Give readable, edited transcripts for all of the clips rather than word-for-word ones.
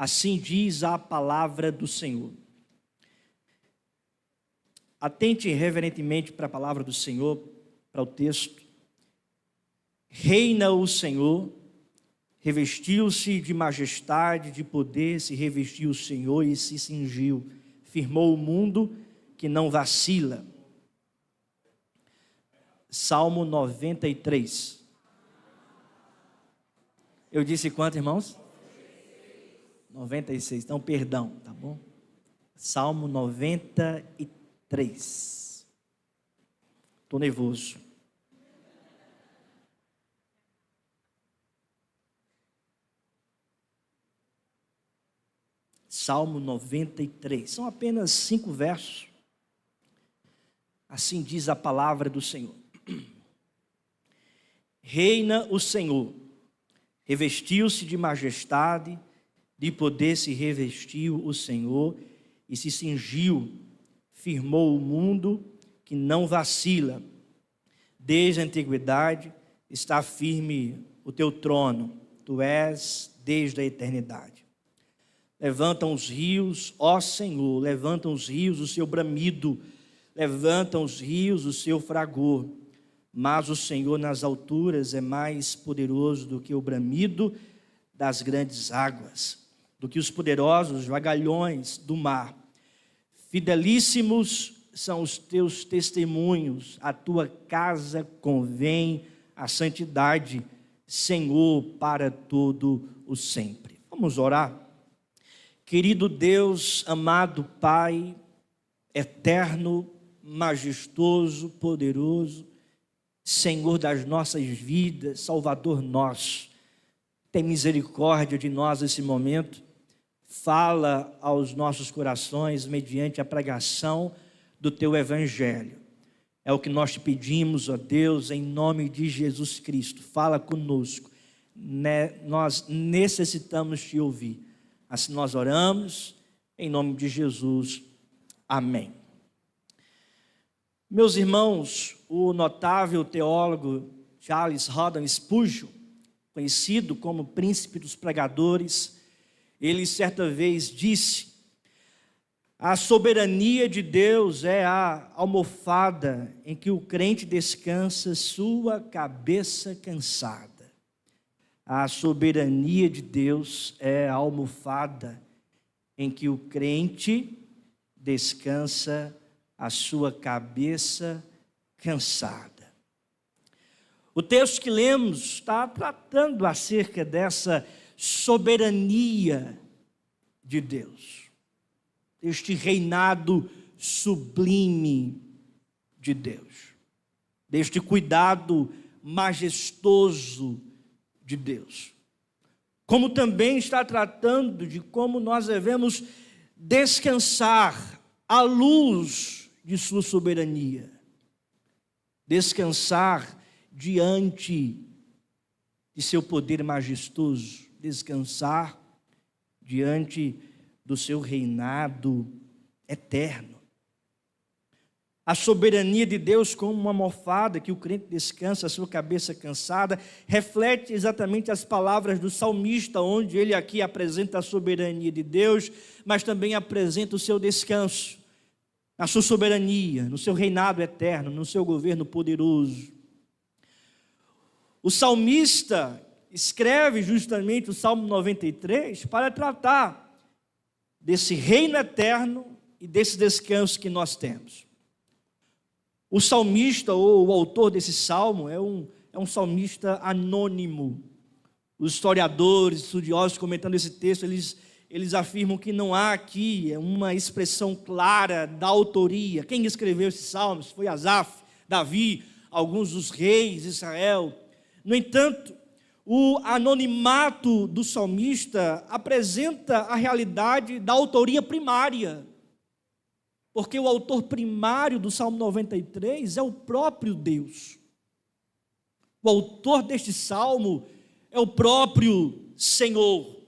Assim diz a palavra do Senhor. Atente reverentemente para a palavra do Senhor, para o texto. Reina o Senhor, revestiu-se de majestade, de poder, se revestiu o Senhor e se cingiu. Firmou o mundo que não vacila. Salmo 93. Eu disse quanto, irmãos? 96. Então, perdão, tá bom? Salmo 93. Estou nervoso. Salmo 93. São apenas 5 versos. Assim diz a palavra do Senhor. Reina o Senhor, revestiu-se de majestade, de poder se revestiu o Senhor e se cingiu, firmou o mundo que não vacila. Desde a antiguidade está firme o teu trono, tu és desde a eternidade. Levantam os rios, ó Senhor, levantam os rios o seu bramido, levantam os rios o seu fragor. Mas o Senhor nas alturas é mais poderoso do que o bramido das grandes águas, do que os poderosos vagalhões do mar. Fidelíssimos são os teus testemunhos, a tua casa convém a santidade, Senhor, para todo o sempre. Vamos orar. Querido Deus, amado Pai, eterno, majestoso, poderoso, Senhor das nossas vidas, Salvador nosso, tem misericórdia de nós nesse momento, fala aos nossos corações mediante a pregação do Teu Evangelho. É o que nós te pedimos, ó Deus, em nome de Jesus Cristo, fala conosco, nós necessitamos Te ouvir. Assim nós oramos, em nome de Jesus, amém. Meus irmãos, o notável teólogo Charles Haddon Spurgeon, conhecido como príncipe dos pregadores, ele certa vez disse: a soberania de Deus é a almofada em que o crente descansa sua cabeça cansada. A soberania de Deus é a almofada em que o crente descansa a sua cabeça cansada. O texto que lemos está tratando acerca dessa soberania de Deus, este reinado sublime de Deus, deste cuidado majestoso de Deus. Como também está tratando de como nós devemos descansar à luz de sua soberania, descansar diante de seu poder majestoso, descansar diante do seu reinado eterno. A soberania de Deus como uma almofada que o crente descansa a sua cabeça cansada, reflete exatamente as palavras do salmista, onde ele aqui apresenta a soberania de Deus, mas também apresenta o seu descanso, na sua soberania, no seu reinado eterno, no seu governo poderoso. O salmista escreve justamente o Salmo 93 para tratar desse reino eterno e desse descanso que nós temos. O salmista, ou o autor desse salmo, é um salmista anônimo. Os historiadores, estudiosos comentando esse texto, eles afirmam que não há aqui uma expressão clara da autoria. Quem escreveu esses salmos foi Asaf, Davi, alguns dos reis de Israel. No entanto, o anonimato do salmista apresenta a realidade da autoria primária, porque o autor primário do Salmo 93 é o próprio Deus. O autor deste salmo é o próprio Senhor,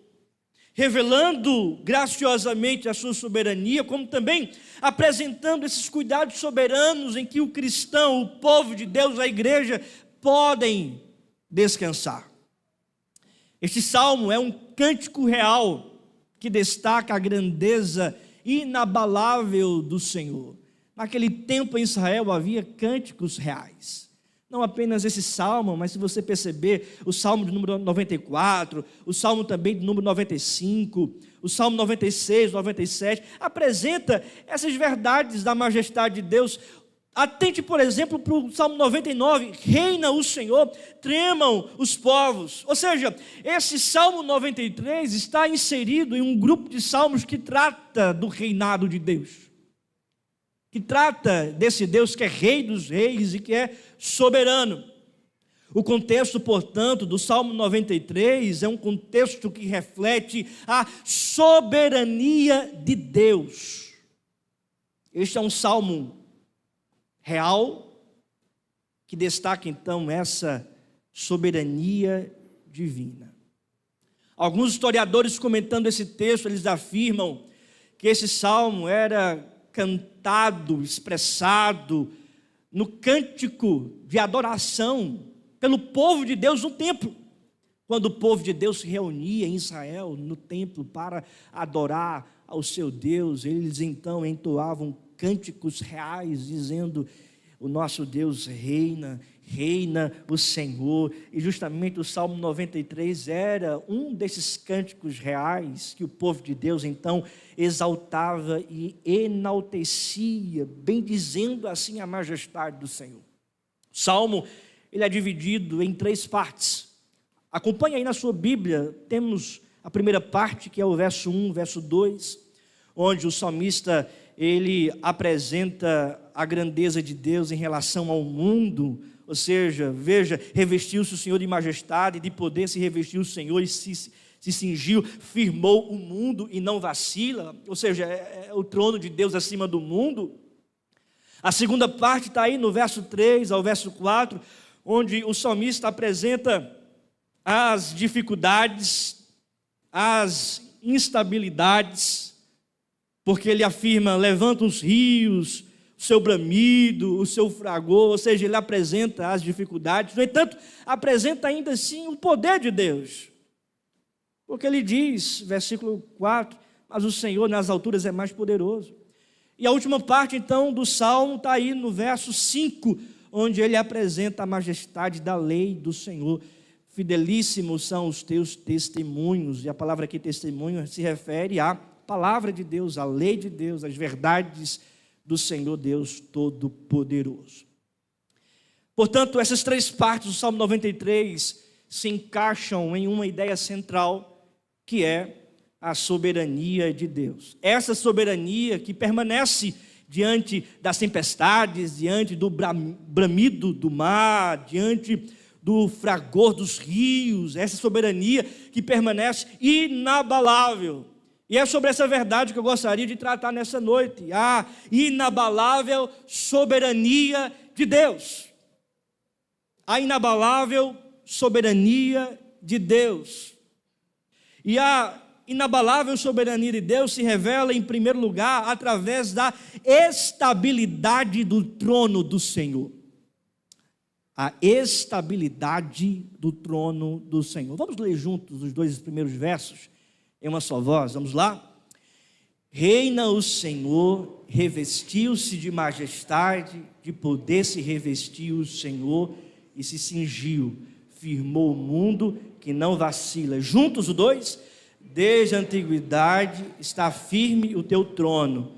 revelando graciosamente a sua soberania, como também apresentando esses cuidados soberanos em que o cristão, o povo de Deus, a igreja, podem descansar. Este salmo é um cântico real que destaca a grandeza inabalável do Senhor. Naquele tempo em Israel havia cânticos reais. Não apenas esse salmo, mas se você perceber, o salmo de número 94, o salmo também de número 95, o salmo 96, 97, apresenta essas verdades da majestade de Deus. Atente, por exemplo, para o salmo 99, reina o Senhor, tremam os povos. Ou seja, esse salmo 93 está inserido em um grupo de salmos que trata do reinado de Deus, que trata desse Deus que é rei dos reis e que é soberano. O contexto, portanto, do Salmo 93 é um contexto que reflete a soberania de Deus. Este é um salmo real que destaca, então, essa soberania divina. Alguns historiadores, comentando esse texto, eles afirmam que esse salmo era cantado, expressado no cântico de adoração pelo povo de Deus no templo, quando o povo de Deus se reunia em Israel no templo para adorar ao seu Deus. Eles então entoavam cânticos reais dizendo: o nosso Deus reina, reina o Senhor. E justamente o Salmo 93 era um desses cânticos reais que o povo de Deus então exaltava e enaltecia, bendizendo assim a majestade do Senhor. O Salmo, ele é dividido em 3 partes. Acompanhe aí na sua Bíblia, temos a primeira parte, que é o verso 1, verso 2, onde o salmista, ele apresenta a grandeza de Deus em relação ao mundo. Ou seja, veja, revestiu-se o Senhor de majestade, de poder se revestiu o Senhor e se cingiu, firmou o mundo e não vacila. Ou seja, é o trono de Deus acima do mundo. A segunda parte está aí no verso 3 ao verso 4, onde o salmista apresenta as dificuldades, as instabilidades, porque ele afirma: levanta os rios, o seu bramido, o seu fragor. Ou seja, ele apresenta as dificuldades. No entanto, apresenta ainda assim o poder de Deus, porque ele diz, versículo 4, mas o Senhor nas alturas é mais poderoso. E a última parte então do salmo está aí no verso 5, onde ele apresenta a majestade da lei do Senhor. Fidelíssimos são os teus testemunhos. E a palavra aqui testemunho se refere à palavra de Deus, à lei de Deus, às verdades do Senhor Deus Todo-Poderoso. Portanto, essas 3 partes do Salmo 93 se encaixam em uma ideia central, que é a soberania de Deus. Essa soberania que permanece diante das tempestades, diante do bramido do mar, diante do fragor dos rios, essa soberania que permanece inabalável. E é sobre essa verdade que eu gostaria de tratar nessa noite, a inabalável soberania de Deus. A inabalável soberania de Deus. E a inabalável soberania de Deus se revela, em primeiro lugar, através da estabilidade do trono do Senhor. A estabilidade do trono do Senhor. Vamos ler juntos os 2 primeiros versos em uma só voz. Vamos lá? Reina o Senhor, revestiu-se de majestade, de poder se revestiu o Senhor e se cingiu, firmou o mundo que não vacila. Juntos os 2, desde a antiguidade está firme o teu trono,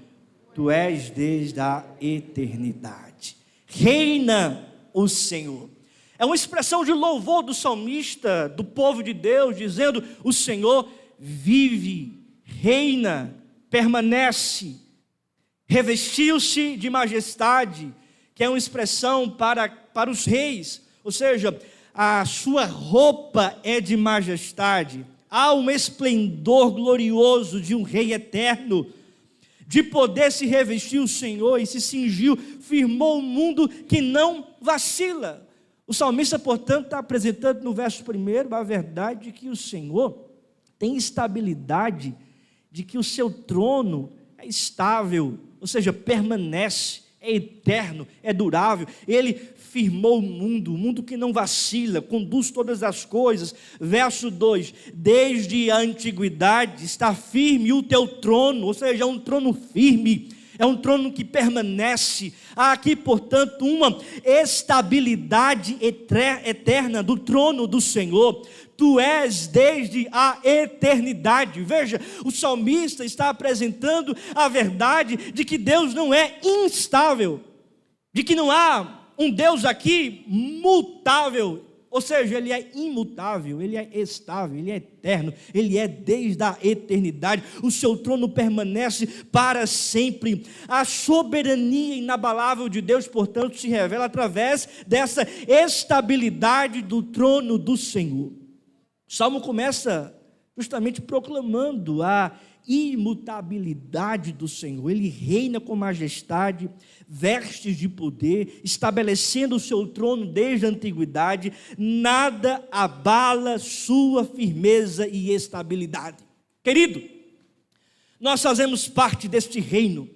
tu és desde a eternidade. Reina o Senhor. É uma expressão de louvor do salmista, do povo de Deus, dizendo: o Senhor vive, reina, permanece, revestiu-se de majestade, que é uma expressão para os reis, ou seja, a sua roupa é de majestade, há um esplendor glorioso de um rei eterno. De poder se revestiu o Senhor e se cingiu, firmou o mundo que não vacila. O salmista, portanto, está apresentando no verso 1 a verdade de que o Senhor tem estabilidade, de que o seu trono é estável, ou seja, permanece, é eterno, é durável. Ele firmou o mundo que não vacila, conduz todas as coisas. Verso 2: desde a antiguidade está firme o teu trono, ou seja, é um trono firme, é um trono que permanece. Há aqui, portanto, uma estabilidade eterna do trono do Senhor. Tu és desde a eternidade. Veja, o salmista está apresentando a verdade de que Deus não é instável, de que não há um Deus aqui mutável, ou seja, Ele é imutável, Ele é estável, Ele é eterno, Ele é desde a eternidade. O seu trono permanece para sempre. A soberania inabalável de Deus, portanto, se revela através dessa estabilidade do trono do Senhor. O Salmo começa justamente proclamando a imutabilidade do Senhor. Ele reina com majestade, vestes de poder, estabelecendo o seu trono desde a antiguidade. Nada abala sua firmeza e estabilidade. Querido, nós fazemos parte deste reino.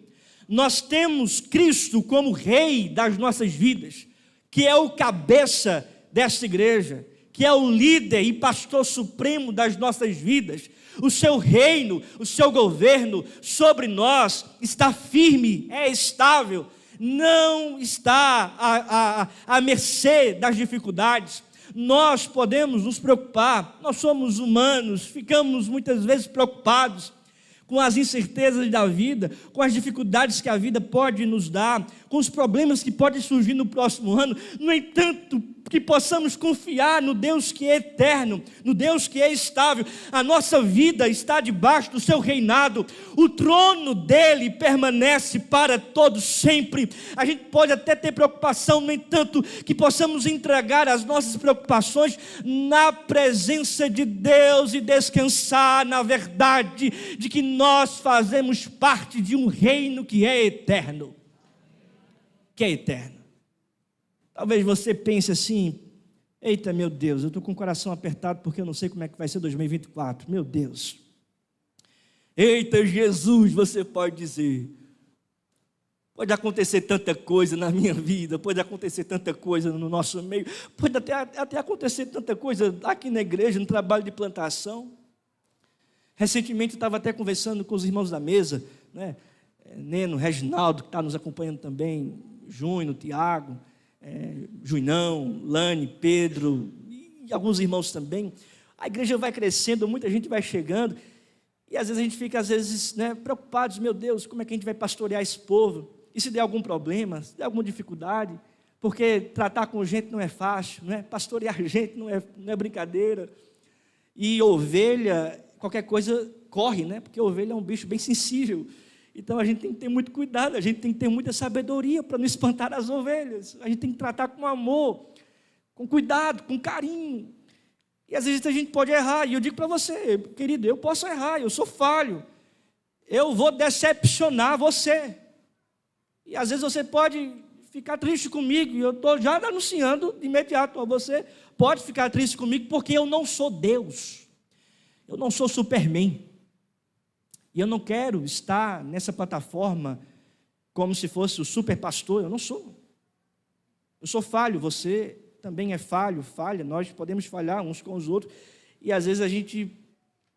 Nós temos Cristo como Rei das nossas vidas, que é o cabeça desta igreja, que é o líder e pastor supremo das nossas vidas. O seu reino, o seu governo sobre nós está firme, é estável, não está à mercê das dificuldades. Nós podemos nos preocupar, nós somos humanos, ficamos muitas vezes preocupados com as incertezas da vida, com as dificuldades que a vida pode nos dar, com os problemas que podem surgir no próximo ano. No entanto, que possamos confiar no Deus que é eterno, no Deus que é estável. A nossa vida está debaixo do seu reinado, o trono dele permanece para todos sempre. A gente pode até ter preocupação, no entanto, que possamos entregar as nossas preocupações na presença de Deus e descansar na verdade de que nós fazemos parte de um reino que é eterno. Que é eterno. Talvez você pense assim: eita, meu Deus, eu estou com o coração apertado porque eu não sei como é que vai ser 2024. Meu Deus. Eita, Jesus, você pode dizer. Pode acontecer tanta coisa na minha vida, pode acontecer tanta coisa no nosso meio, pode até acontecer tanta coisa aqui na igreja, no trabalho de plantação. Recentemente eu estava até conversando com os irmãos da mesa, né? Neno, Reginaldo, que está nos acompanhando também, Júnior, Tiago, Juinão, Lane, Pedro e alguns irmãos também. A igreja vai crescendo, muita gente vai chegando e às vezes a gente fica preocupados: meu Deus, como é que a gente vai pastorear esse povo? E se der algum problema, se der alguma dificuldade? Porque tratar com gente não é fácil, não é? Pastorear gente não é brincadeira. E ovelha, qualquer coisa corre, né? Porque a ovelha é um bicho bem sensível. Então a gente tem que ter muito cuidado, a gente tem que ter muita sabedoria para não espantar as ovelhas. A gente tem que tratar com amor, com cuidado, com carinho. E às vezes a gente pode errar. E eu digo para você, querido, eu posso errar, eu sou falho. Eu vou decepcionar você. E às vezes você pode ficar triste comigo. E eu estou já anunciando de imediato: você pode ficar triste comigo porque eu não sou Deus. Eu não sou Superman. E eu não quero estar nessa plataforma como se fosse o super pastor. Eu não sou. Eu sou falho, você também é falho, falha. Nós podemos falhar uns com os outros. E às vezes a gente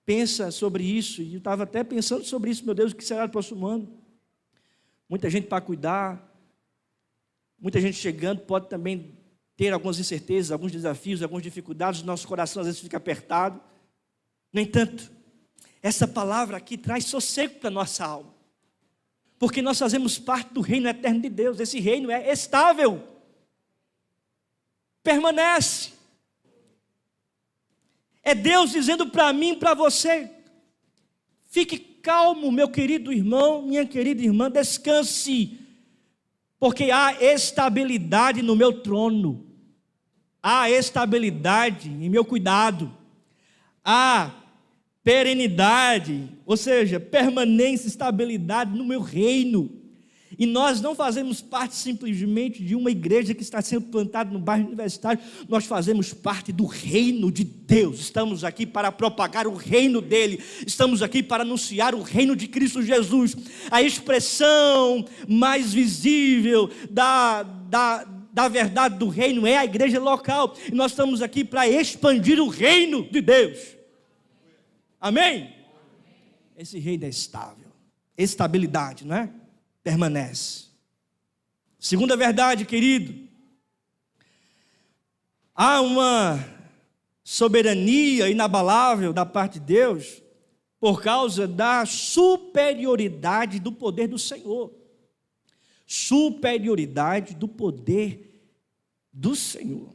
pensa sobre isso. E eu estava até pensando sobre isso. Meu Deus, o que será do próximo ano? Muita gente para cuidar. Muita gente chegando. Pode também ter algumas incertezas, alguns desafios, algumas dificuldades. O nosso coração às vezes fica apertado. No entanto, essa palavra aqui traz sossego para a nossa alma, porque nós fazemos parte do reino eterno de Deus. Esse reino é estável, permanece. É Deus dizendo para mim e para você: fique calmo, meu querido irmão, minha querida irmã, descanse, porque há estabilidade no meu trono, há estabilidade em meu cuidado, há perenidade, ou seja, permanência, estabilidade no meu reino. E nós não fazemos parte simplesmente de uma igreja que está sendo plantada no bairro universitário, nós fazemos parte do reino de Deus. Estamos aqui para propagar o reino dele, estamos aqui para anunciar o reino de Cristo Jesus. A expressão mais visível da verdade do reino é a igreja local, e nós estamos aqui para expandir o reino de Deus. Amém? Esse reino é estável, estabilidade, não é? Permanece. Segunda verdade, querido, há uma soberania inabalável da parte de Deus por causa da superioridade do poder do Senhor. Superioridade do poder do Senhor.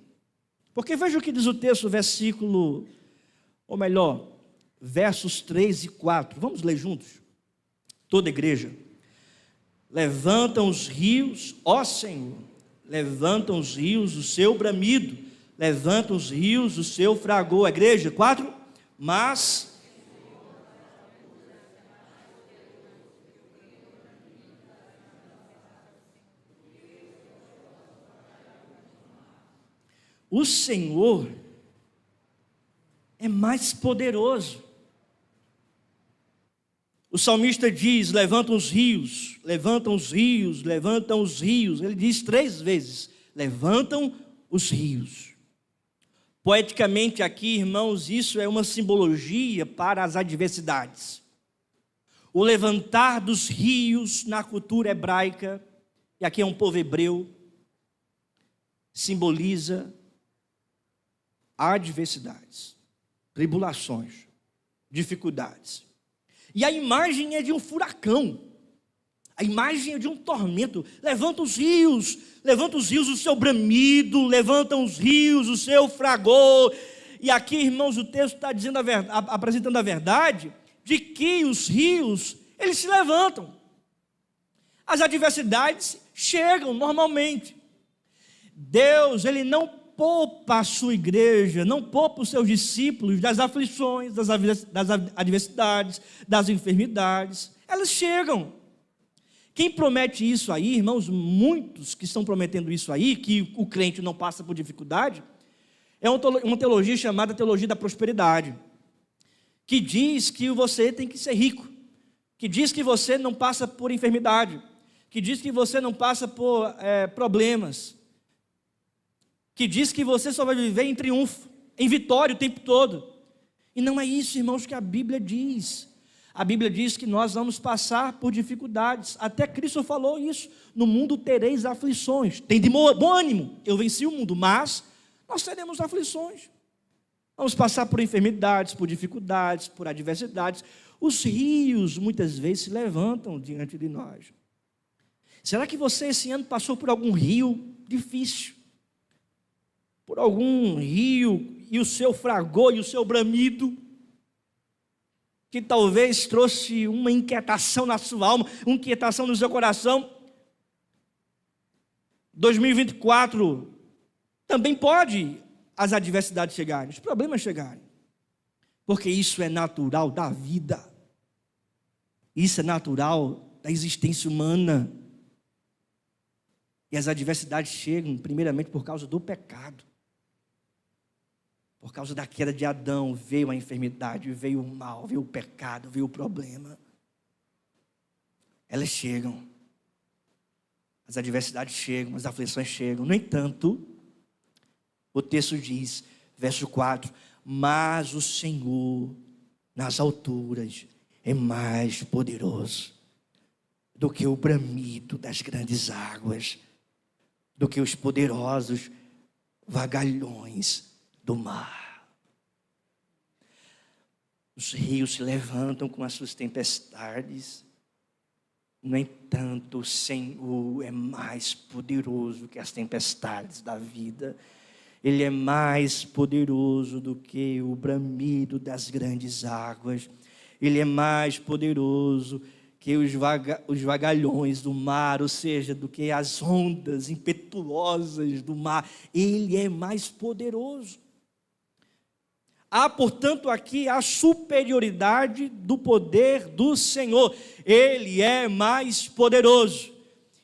Porque veja o que diz o texto, versos 3 e 4. Vamos ler juntos? Toda a igreja. Levantam os rios, ó Senhor, levantam os rios o seu bramido, levantam os rios o seu fragor. A igreja, 4. Mas o Senhor é mais poderoso. O salmista diz: levantam os rios, levantam os rios, levantam os rios. Ele diz 3 vezes: levantam os rios. Poeticamente aqui, irmãos, isso é uma simbologia para as adversidades. O levantar dos rios na cultura hebraica, e aqui é um povo hebreu, simboliza adversidades, tribulações, dificuldades. E a imagem é de um furacão, a imagem é de um tormento. Levanta os rios o seu bramido, levantam os rios o seu fragor. E aqui, irmãos, o texto está dizendo apresentando a verdade de que os rios, eles se levantam. As adversidades chegam normalmente. Deus, ele não poupa a sua igreja, não poupa os seus discípulos das aflições, das adversidades, das enfermidades. Elas chegam. Quem promete isso aí, irmãos, muitos que estão prometendo isso aí, que o crente não passa por dificuldade, é uma teologia chamada teologia da prosperidade, que diz que você tem que ser rico, que diz que você não passa por enfermidade, que diz que você não passa por problemas, que diz que você só vai viver em triunfo, em vitória o tempo todo. E não é isso, irmãos, que a Bíblia diz. A Bíblia diz que nós vamos passar por dificuldades. Até Cristo falou isso: no mundo tereis aflições. Tem de bom ânimo, eu venci o mundo, mas nós teremos aflições. Vamos passar por enfermidades, por dificuldades, por adversidades. Os rios muitas vezes se levantam diante de nós. Será que você esse ano passou por algum rio difícil? Por algum rio e o seu fragor e o seu bramido, que talvez trouxe uma inquietação na sua alma, uma inquietação no seu coração? 2024 também pode as adversidades chegarem, os problemas chegarem, porque isso é natural da vida, isso é natural da existência humana. E as adversidades chegam primeiramente por causa do pecado. Por causa da queda de Adão, veio a enfermidade, veio o mal, veio o pecado, veio o problema. Elas chegam. As adversidades chegam, as aflições chegam. No entanto, o texto diz, verso 4, mas o Senhor nas alturas é mais poderoso do que o bramido das grandes águas, do que os poderosos vagalhões do mar. Os rios se levantam com as suas tempestades. No entanto, o Senhor é mais poderoso que as tempestades da vida. Ele é mais poderoso do que o bramido das grandes águas. Ele é mais poderoso que os vagalhões do mar, ou seja, do que as ondas impetuosas do mar. Ele é mais poderoso. Há, portanto, aqui a superioridade do poder do Senhor. Ele é mais poderoso.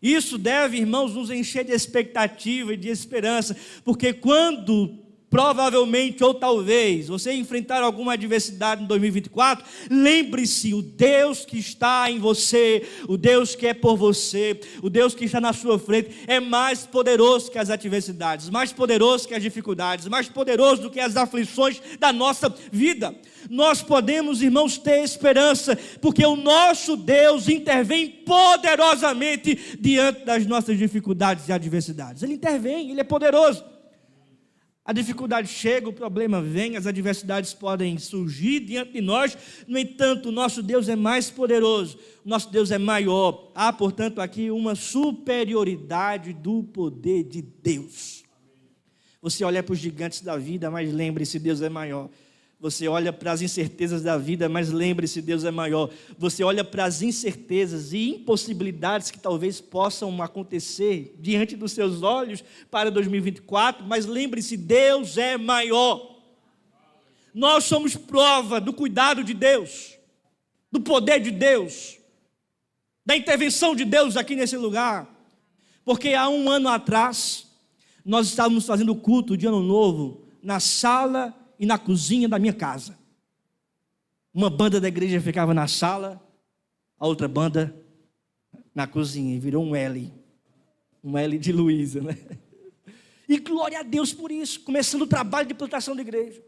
Isso deve, irmãos, nos encher de expectativa e de esperança, porque quando provavelmente ou talvez você enfrentar alguma adversidade em 2024, lembre-se, o Deus que está em você, o Deus que é por você, o Deus que está na sua frente, é mais poderoso que as adversidades, mais poderoso que as dificuldades, mais poderoso do que as aflições da nossa vida. Nós podemos, irmãos, ter esperança, porque o nosso Deus intervém poderosamente diante das nossas dificuldades e adversidades. Ele intervém, Ele é poderoso. A dificuldade chega, o problema vem, as adversidades podem surgir diante de nós. No entanto, o nosso Deus é mais poderoso, o nosso Deus é maior. Há, portanto, aqui uma superioridade do poder de Deus. Você olha para os gigantes da vida, mas lembre-se, Deus é maior. Você olha para as incertezas da vida, mas lembre-se, Deus é maior. Você olha para as incertezas e impossibilidades que talvez possam acontecer diante dos seus olhos para 2024, mas lembre-se, Deus é maior. Nós somos prova do cuidado de Deus, do poder de Deus, da intervenção de Deus aqui nesse lugar. Porque há um ano atrás, nós estávamos fazendo o culto de Ano Novo na sala e na cozinha da minha casa. Uma banda da igreja ficava na sala, a outra banda na cozinha, e virou um L de Luísa, né? E glória a Deus por isso, começando o trabalho de plantação da igreja,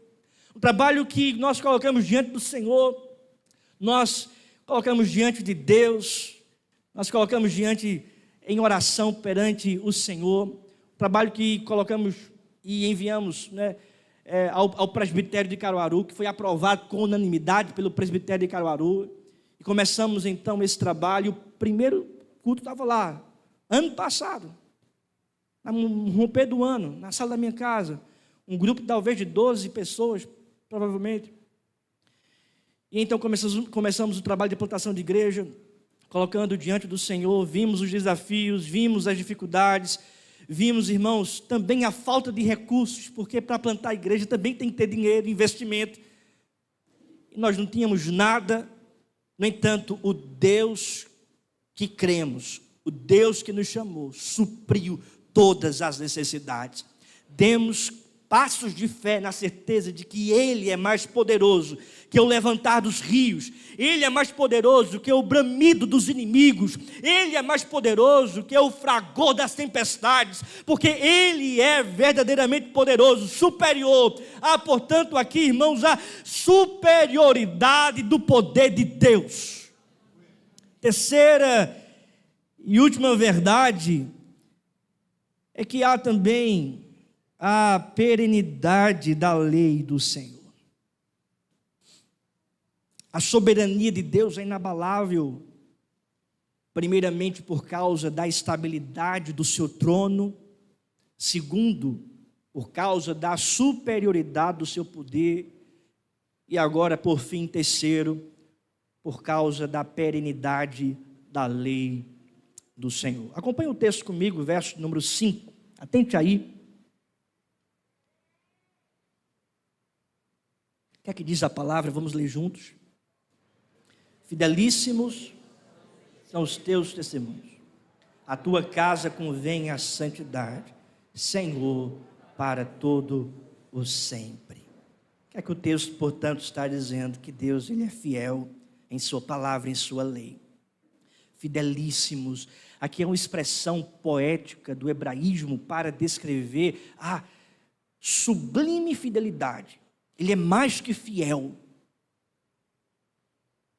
o trabalho que nós colocamos diante do Senhor, nós colocamos diante de Deus, nós colocamos diante em oração perante o Senhor, o trabalho que colocamos e enviamos, né, ao presbitério de Caruaru, que foi aprovado com unanimidade pelo presbitério de Caruaru, e começamos então esse trabalho. O primeiro culto estava lá, ano passado, no romper do ano, na sala da minha casa, um grupo talvez de 12 pessoas, provavelmente, e então começamos o trabalho de plantação de igreja, colocando diante do Senhor, vimos os desafios, vimos as dificuldades, vimos, irmãos, também a falta de recursos, porque para plantar a igreja também tem que ter dinheiro, investimento. E nós não tínhamos nada. No entanto, o Deus que cremos, o Deus que nos chamou, supriu todas as necessidades. Demos passos de fé na certeza de que Ele é mais poderoso que o levantar dos rios, Ele é mais poderoso que o bramido dos inimigos, Ele é mais poderoso que o fragor das tempestades, porque Ele é verdadeiramente poderoso, superior. Há, portanto, aqui, irmãos, a superioridade do poder de Deus. Terceira e última verdade é que há também a perenidade da lei do Senhor. A soberania de Deus é inabalável, primeiramente por causa da estabilidade do seu trono, segundo, por causa da superioridade do seu poder, e agora, por fim, terceiro, por causa da perenidade da lei do Senhor. Acompanhe o texto comigo, verso número 5, atente aí. O que é que diz a palavra? Vamos ler juntos. Fidelíssimos são os teus testemunhos. A tua casa convém a santidade, Senhor, para todo o sempre. O que é que o texto, portanto, está dizendo? Que Deus, Ele é fiel em sua palavra, em sua lei. Fidelíssimos. Aqui é uma expressão poética do hebraísmo para descrever a sublime fidelidade. Ele é mais que fiel.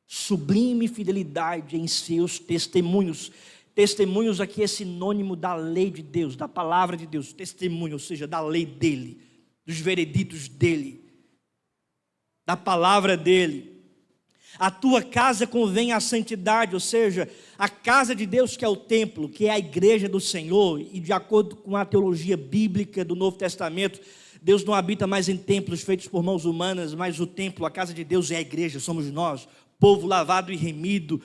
Sublime fidelidade em seus testemunhos. Testemunhos aqui é sinônimo da lei de Deus, da palavra de Deus. Testemunho, ou seja, da lei dele, dos vereditos dele, da palavra dele. A tua casa convém à santidade, ou seja, a casa de Deus, que é o templo, que é a igreja do Senhor, e de acordo com a teologia bíblica do Novo Testamento, Deus não habita mais em templos feitos por mãos humanas, mas o templo, a casa de Deus é a igreja, somos nós, povo lavado e remido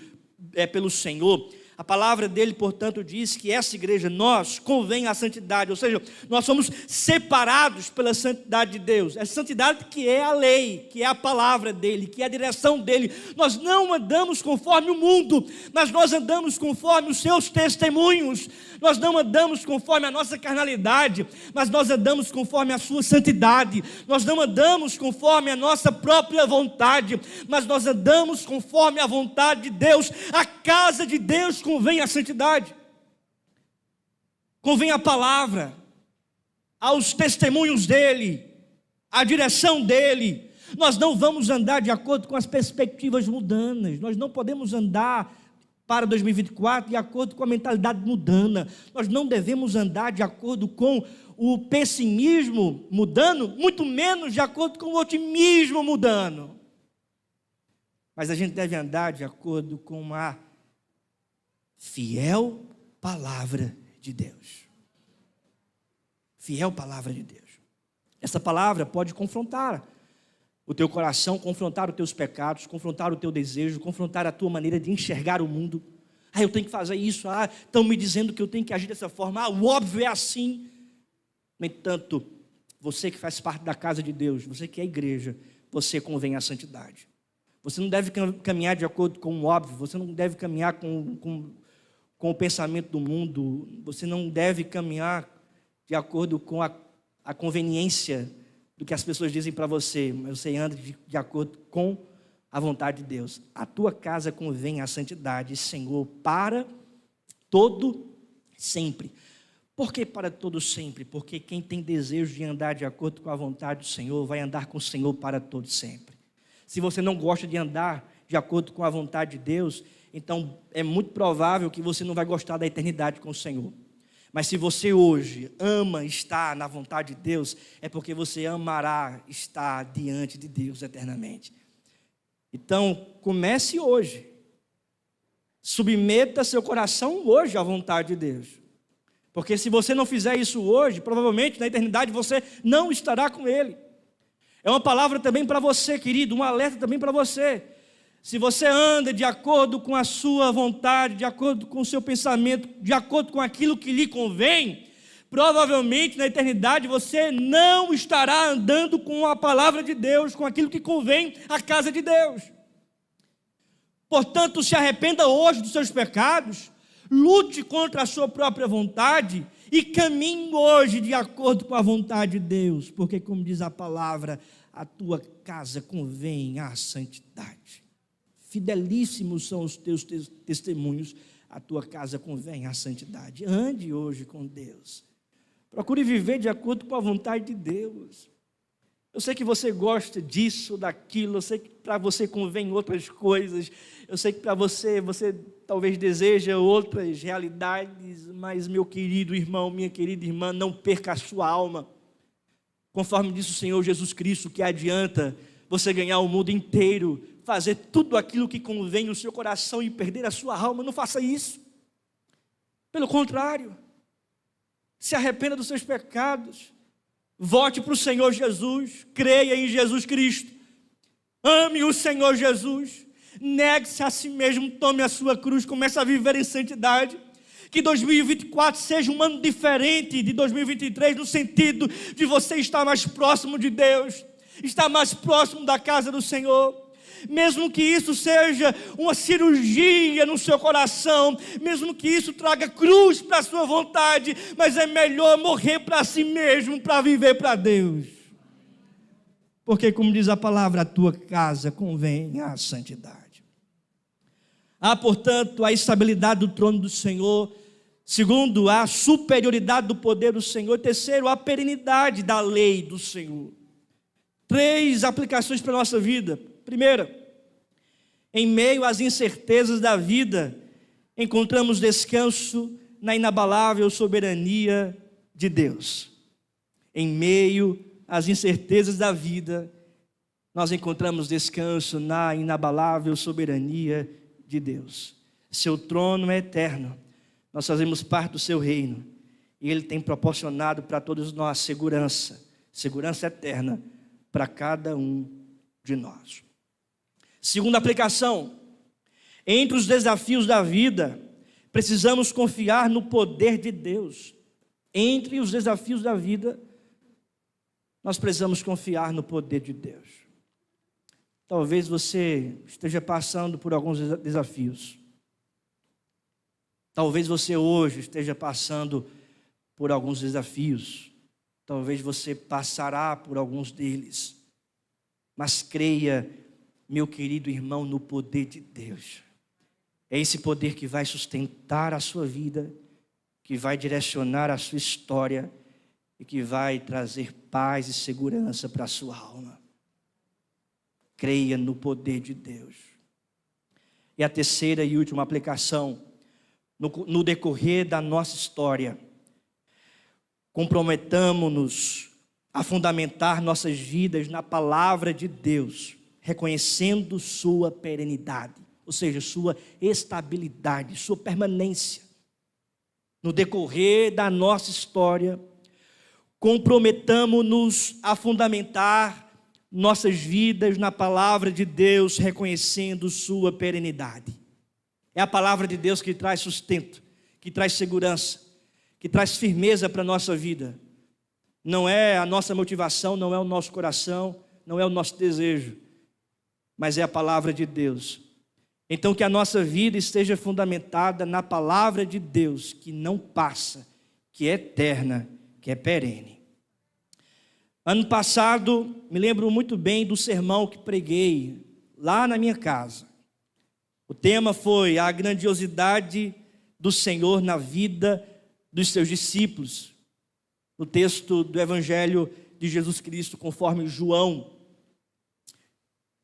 pelo Senhor. A palavra dele, portanto, diz que essa igreja, nós, convém à santidade, ou seja, nós somos separados pela santidade de Deus. Essa santidade que é a lei, que é a palavra dele, que é a direção dele. Nós não andamos conforme o mundo, mas nós andamos conforme os seus testemunhos. Nós não andamos conforme a nossa carnalidade, mas nós andamos conforme a sua santidade. Nós não andamos conforme a nossa própria vontade, mas nós andamos conforme a vontade de Deus. A casa de Deus convém à santidade, convém à palavra, aos testemunhos dele, à direção dele. Nós não vamos andar de acordo com as perspectivas mundanas. Nós não podemos andar para 2024 de acordo com a mentalidade mundana. Nós não devemos andar de acordo com o pessimismo mundano, muito menos de acordo com o otimismo mundano. Mas a gente deve andar de acordo com a fiel palavra de Deus. Fiel palavra de Deus. Essa palavra pode confrontar o teu coração, confrontar os teus pecados, confrontar o teu desejo, confrontar a tua maneira de enxergar o mundo. Eu tenho que fazer isso. Estão me dizendo que eu tenho que agir dessa forma. O óbvio é assim. No entanto, você que faz parte da casa de Deus, você que é igreja, você convém à santidade. Você não deve caminhar de acordo com o óbvio, você não deve caminhar com o pensamento do mundo, você não deve caminhar de acordo com a conveniência do que as pessoas dizem para você, mas você anda de acordo com a vontade de Deus. A tua casa convém à santidade, Senhor, para todo sempre. Por que para todo sempre? Porque quem tem desejo de andar de acordo com a vontade do Senhor, vai andar com o Senhor para todo sempre. Se você não gosta de andar de acordo com a vontade de Deus, então é muito provável que você não vai gostar da eternidade com o Senhor. Mas se você hoje ama estar na vontade de Deus, é porque você amará estar diante de Deus eternamente. Então, comece hoje. Submeta seu coração hoje à vontade de Deus. Porque se você não fizer isso hoje, provavelmente na eternidade você não estará com Ele. É uma palavra também para você, querido, um alerta também para você. Se você anda de acordo com a sua vontade, de acordo com o seu pensamento, de acordo com aquilo que lhe convém, provavelmente na eternidade você não estará andando com a palavra de Deus, com aquilo que convém à casa de Deus. Portanto, se arrependa hoje dos seus pecados, lute contra a sua própria vontade e caminhe hoje de acordo com a vontade de Deus, porque, como diz a palavra, a tua casa convém à santidade. Fidelíssimos são os teus testemunhos, a tua casa convém à santidade. Ande hoje com Deus. Procure viver de acordo com a vontade de Deus. Eu sei que você gosta disso, daquilo, eu sei que para você convém outras coisas, eu sei que para você talvez deseja outras realidades, mas meu querido irmão, minha querida irmã, não perca a sua alma. Conforme disse o Senhor Jesus Cristo, que adianta você ganhar o mundo inteiro, fazer tudo aquilo que convém no seu coração e perder a sua alma. Não faça isso. Pelo contrário, se arrependa dos seus pecados, volte para o Senhor Jesus, creia em Jesus Cristo, ame o Senhor Jesus, negue-se a si mesmo, tome a sua cruz, comece a viver em santidade. Que 2024 seja um ano diferente de 2023, no sentido de você estar mais próximo de Deus, estar mais próximo da casa do Senhor. Mesmo que isso seja uma cirurgia no seu coração, mesmo que isso traga cruz para a sua vontade, mas é melhor morrer para si mesmo, para viver para Deus. Porque, como diz a palavra, a tua casa convém à santidade. Há, portanto, a estabilidade do trono do Senhor. Segundo, a superioridade do poder do Senhor. Terceiro, a perenidade da lei do Senhor. 3 aplicações para a nossa vida. Primeira, em meio às incertezas da vida, encontramos descanso na inabalável soberania de Deus. Em meio às incertezas da vida, nós encontramos descanso na inabalável soberania de Deus. Seu trono é eterno, nós fazemos parte do seu reino, e Ele tem proporcionado para todos nós segurança eterna para cada um de nós. Segunda aplicação, entre os desafios da vida, Precisamos confiar no poder de Deus. Entre os desafios da vida, nós precisamos confiar no poder de Deus. Talvez você esteja passando por alguns desafios. Talvez você hoje esteja passando por alguns desafios. Talvez você passará por alguns deles. Mas creia, meu querido irmão, no poder de Deus. É esse poder que vai sustentar a sua vida, que vai direcionar a sua história e que vai trazer paz e segurança para a sua alma. Creia no poder de Deus. E a terceira e última aplicação, no decorrer da nossa história, comprometamo-nos a fundamentar nossas vidas na palavra de Deus, reconhecendo sua perenidade, ou seja, sua estabilidade, sua permanência. No decorrer da nossa história, comprometamo-nos a fundamentar nossas vidas na palavra de Deus, reconhecendo sua perenidade. É a palavra de Deus que traz sustento, que traz segurança, que traz firmeza para a nossa vida. Não é a nossa motivação, não é o nosso coração, não é o nosso desejo, mas é a palavra de Deus. Então que a nossa vida esteja fundamentada na palavra de Deus, que não passa, que é eterna, que é perene. Ano passado, me lembro muito bem do sermão que preguei lá na minha casa. O tema foi a grandiosidade do Senhor na vida dos seus discípulos. O texto do Evangelho de Jesus Cristo, conforme João.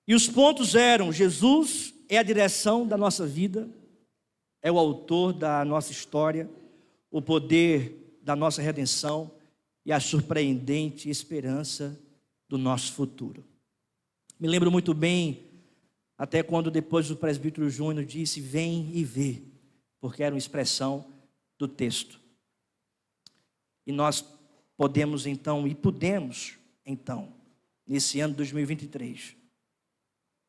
E os pontos eram: Jesus é a direção da nossa vida, é o autor da nossa história, o poder da nossa redenção e a surpreendente esperança do nosso futuro. Me lembro muito bem, até quando depois o presbítero Júnior disse: vem e vê, porque era uma expressão do texto. E nós podemos então, nesse ano de 2023,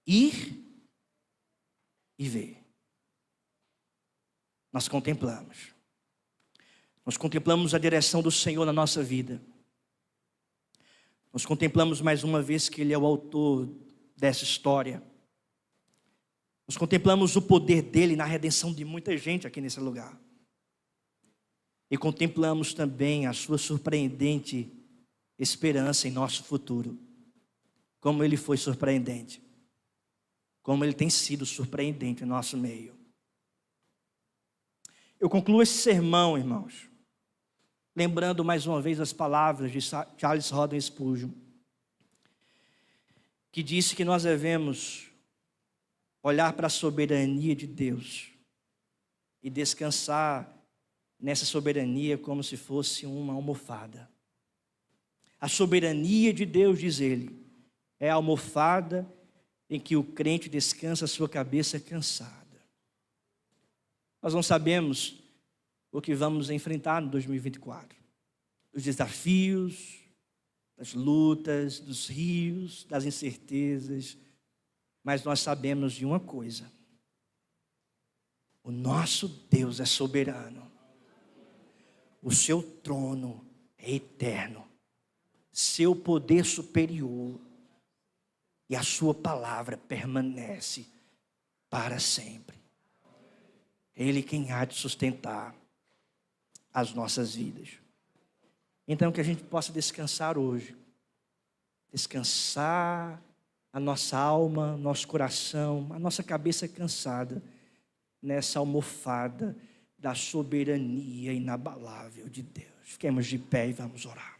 ir e ver. Nós contemplamos a direção do Senhor na nossa vida. Nós contemplamos mais uma vez que Ele é o autor dessa história. Nós contemplamos o poder dEle na redenção de muita gente aqui nesse lugar. E contemplamos também a sua surpreendente esperança em nosso futuro. Como Ele foi surpreendente. Como Ele tem sido surpreendente em nosso meio. Eu concluo esse sermão, irmãos, lembrando mais uma vez as palavras de Charles Haddon Spurgeon, que disse que nós devemos olhar para a soberania de Deus e descansar nessa soberania como se fosse uma almofada. A soberania de Deus, diz ele, é a almofada em que o crente descansa a sua cabeça cansada. Nós não sabemos o que vamos enfrentar no 2024. Os desafios, das lutas, dos rios, das incertezas. Mas nós sabemos de uma coisa: o nosso Deus é soberano. O seu trono é eterno. Seu poder superior. E a sua palavra permanece para sempre. Ele quem há de sustentar as nossas vidas. Então que a gente possa descansar hoje. Descansar a nossa alma, nosso coração, a nossa cabeça cansada nessa almofada da soberania inabalável de Deus. Fiquemos de pé e vamos orar.